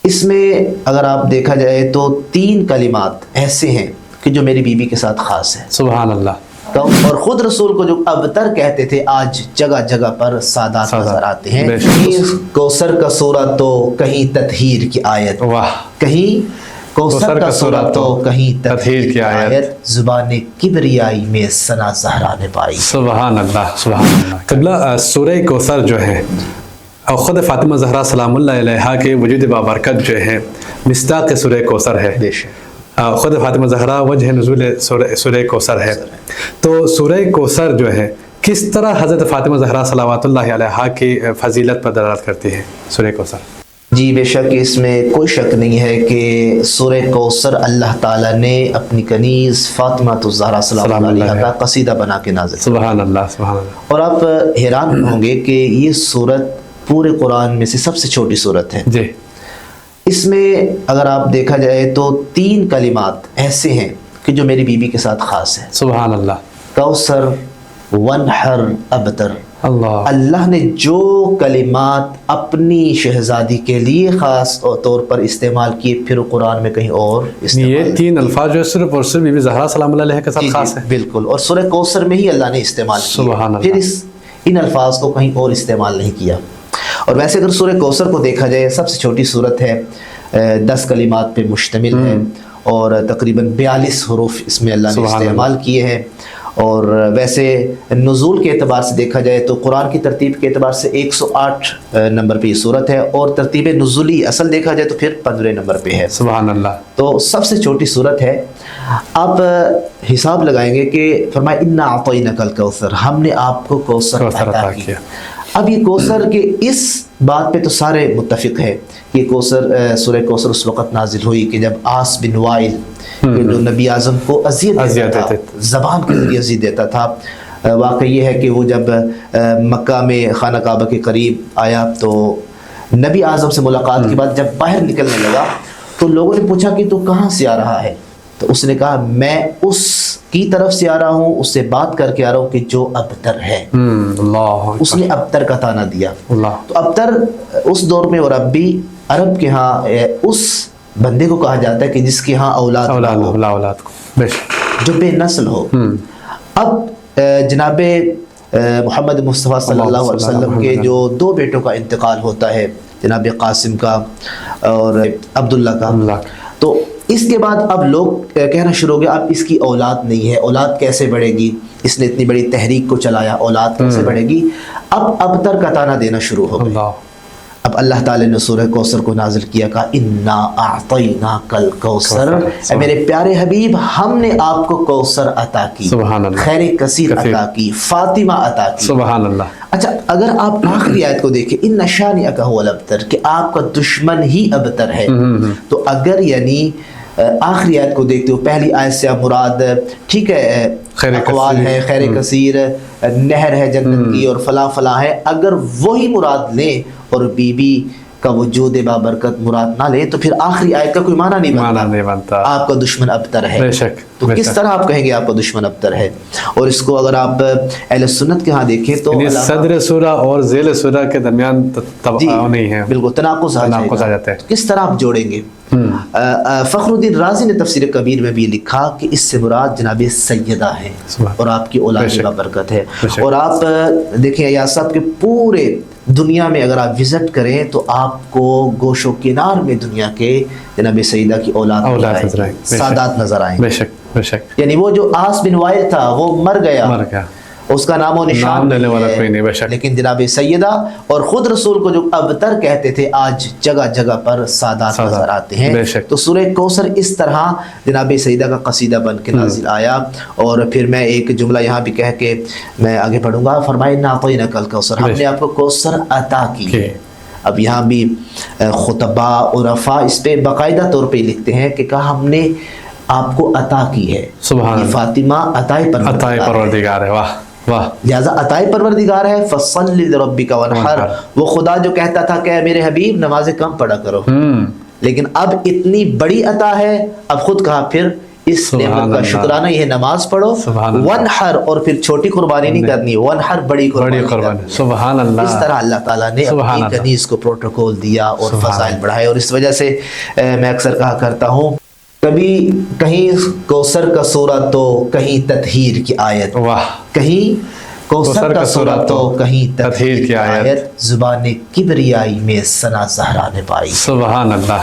اس میں اگر آپ دیکھا جائے تو 3 کلمات ایسے ہیں کہ جو میری بیوی کے ساتھ خاص ہیں. سبحان اللہ. اور خود رسول کو جو ابتر کہتے تھے آج جگہ جگہ پر سادات نظر آتے ہیں. کہیں کوثر کا سورہ تو کہیں تطہیر کی آیت, کہیں کوثر کا سورہ تو کہیں تطہیر کی آیت, زبان کبریائی میں ثنا زہرا نے پائی. سبحان اللہ سبحان اللہ. قبلہ سورہ کوثر جو ہے اور خود فاطمہ زہرا سلام اللہ علیہا کے وجود بابرکت جو ہے مصداق سورہ کوثر ہے. خود فاطمہ زہرا وجہ نزول سورہ کوثر ہے. تو سورہ کوثر جو ہے کس طرح حضرت فاطمہ زہرا صلوات اللہ علیہا کی فضیلت پر دلالت کرتی ہے سورہ کوثر؟ جی بے شک اس میں کوئی شک نہیں ہے کہ سورہ کوثر اللہ تعالیٰ نے اپنی کنیز فاطمہ الزہرا سلام اللہ علیہا کا قصیدہ بنا کے نازل کیا. سبحان اللہ سبحان اللہ. اور آپ حیران ہوں گے کہ یہ سورت پورے قرآن میں سے سب سے چھوٹی سورت ہے. جی. اس میں اگر آپ دیکھا جائے تو 3 کلمات ایسے ہیں کہ جو میری بیوی کے ساتھ خاص ہیں. سبحان اللہ. کوثر ونحر ابتر. اللہ نے جو کلمات اپنی شہزادی کے لیے خاص طور پر استعمال کیے پھر قرآن میں کہیں اور استعمال. یہ 3 الفاظ جو صرف اور صرف بی بی زہرا سلام اللہ علیہ کے ساتھ خاص ہیں. بالکل. اور سورہ کوثر میں ہی اللہ نے استعمال کیا. سبحان اللہ. پھر ان الفاظ کو کہیں اور استعمال نہیں کیا. اور ویسے اگر سورہ کوثر کو دیکھا جائے سب سے چھوٹی سورت ہے, 10 کلمات پہ مشتمل ہے اور تقریباً 42 حروف اس میں اللہ نے استعمال کیے ہیں. اور ویسے نزول کے اعتبار سے دیکھا جائے تو قرآن کی ترتیب کے اعتبار سے 108 نمبر پہ یہ سورت ہے اور ترتیب نزولی اصل دیکھا جائے تو پھر 15 نمبر پہ ہے. سبحان اللہ. تو سب سے چھوٹی سورت ہے. آپ حساب لگائیں گے کہ فرمایا انا اعطیناک الکوثر, ہم نے آپ کو کوثر عطا کیا. اب یہ کوثر کے اس بات پہ تو سارے متفق ہے کہ کوثر سورہ کوثر اس وقت نازل ہوئی کہ جب عاص بن وائل جو نبی اعظم کو اذیت دیتا تھا, زبان کے ذریعے اذیت دیتا تھا. واقعہ یہ ہے کہ وہ جب مکہ میں خانہ کعبہ کے قریب آیا تو نبی اعظم سے ملاقات کے بعد جب باہر نکلنے لگا تو لوگوں نے پوچھا کہ تو کہاں سے آ رہا ہے؟ تو اس نے کہا میں اس کی طرف سے آ رہا ہوں, اس سے بات کر کے آ رہا ہوں کہ جو ابتر ہے. اس نے ابتر کا تانا دیا. تو ابتر اس دور میں اور اب بھی عرب کے ہاں اس بندے کو کہا جاتا ہے کہ جس کے ہاں اولاد کو جو بے نسل ہو. اب جناب محمد مصطفیٰ صلی اللہ علیہ وسلم کے جو 2 بیٹوں کا انتقال ہوتا ہے, جناب قاسم کا اور عبداللہ کا, تو اس کے بعد اب لوگ کہنا شروع ہو گیا اب اس کی اولاد نہیں ہے, اولاد کیسے بڑھے گی, اس نے اتنی بڑی تحریک کو چلایا, اولاد کیسے بڑھے گی. اب ابتر کا تانا دینا شروع ہو گیا. اب اللہ تعالی نے سورہ کوثر کو نازل کیا, کہا انا اعطیناک الکوثر, اے میرے پیارے حبیب ہم نے آپ کو کوثر عطا کی, خیر کثیر عطا کی, فاطمہ عطا کی. سبحان اللہ. اچھا اگر آپ آخری آیت کو دیکھیں ان شانئک هو الابتر, کہ آپ کا دشمن ہی ابتر ہے, تو اگر یعنی آخری آیت کو دیکھتے ہو پہلی آیت سے مراد ٹھیک ہے اقوال ہے, خیر کثیر, نہر ہے جنت کی اور فلاں فلاں ہے, اگر وہی مراد لیں اور بی بی کا وجود بابرکت مراد نہ لیں تو پھر آخری آیت کا کوئی معنی نہیں بنتا. آپ کا دشمن ابتر ہے, تو کس طرح آپ کہیں گے آپ کا دشمن ابتر ہے؟ اور اس کو اگر آپ اہل سنت کے ہاں دیکھیں تو صدر سورہ اور ذیل سورہ کے درمیان نہیں ہے, بالکل تناقض آ جاتا ہے. کس طرح آپ جوڑیں گے؟ فخر الدین رازی نے تفسیر کبیر میں بھی لکھا کہ اس سے مراد جناب سیدہ ہیں اور آپ کی اولاد بابرکت ہے. اور آپ دیکھیں ایاز صاحب کے پورے دنیا میں اگر آپ وزٹ کریں تو آپ کو گوش و کنار میں دنیا کے جناب سیدہ کی اولاد سادات نظر آئیں. بے شک. یعنی وہ جو عاص بن وائل تھا وہ مر گیا, اس کا نام و نشان لینے والا کوئی نہیں, بے شک. لیکن جناب سیدہ اور خود رسول کو جو ابتر کہتے تھے آج جگہ جگہ پر سادات نظر آتے ہیں. تو سورہ کوثر اس طرح جناب سیدہ کا قصیدہ بن کے نازل آیا. اور پھر میں ایک جملہ یہاں بھی کہہ کے میں آگے پڑھوں گا, فرمائے انا اعطیناک الکوثر, ہم نے آپ کو کوثر عطا کی. اب یہاں بھی خطبہ عرفاء اس پہ باقاعدہ طور پہ لکھتے ہیں کہ کہا ہم نے آپ کو عطا کی ہے. سبحان فاطمہ عطائے پروردگار ہے. واہ واہ. لہذا عطائے پروردگار ہے. فصلی لربک وانحر, وہ خدا جو کہتا تھا کہ میرے حبیب نمازیں کم پڑھا کرو, لیکن اب اتنی بڑی عطا ہے, اب خود کہا پھر اس نعمت کا شکرانہ یہ نماز پڑھو، ونحر اور پھر چھوٹی قربانی نہیں کرنی، ونحر بڑی قربانی کرنی۔ سبحان اللہ۔ اس طرح اللہ تعالیٰ نے اپنی کنیز کو پروٹوکول دیا اور فضائل بڑھائے، اور اس وجہ سے میں اکثر کہا کرتا ہوں کبھی کہیں کوثر کا سورہ تو کہیں تطہیر کی آیت، کہیں کوثر کا سورہ تو کہیں تطہیر کی آیت، زبان کبریائی میں ثنا زہرا نے پائی۔ سبحان اللہ۔